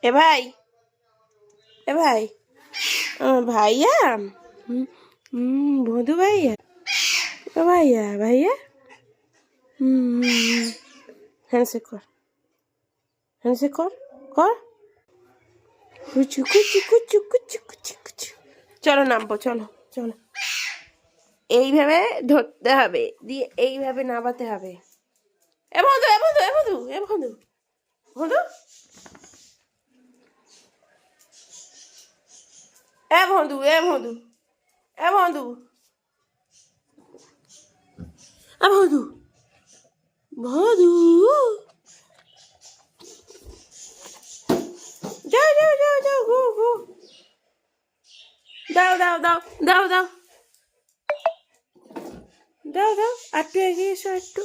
এ ভাই, এ ভাই, ভাইয়া, বধু ভাইয়া, ও ভাইয়া, ভাইয়া, হ্যান্ডশেক কর, হ্যান্ডশেক কর, কর, কুচু কুচু কুচু কুচু কুচু কুচু। চলো নামবো, চলো চলো। এইভাবে ধরতে হবে, দিয়ে এইভাবে নামাতে হবে। এ বন্ধু, এ বন্ধু, এ বন্ধু, এ বন্ধু, বন্ধু, এ বন্ধু, এ বন্ধু, এ বন্ধু, এ বন্ধু, বন্ধু, যাও যাও যাও যাও, গো গো, দাও দাও দাও দাও দাও দাও দাও, একটু এগিয়ে এসো একটু।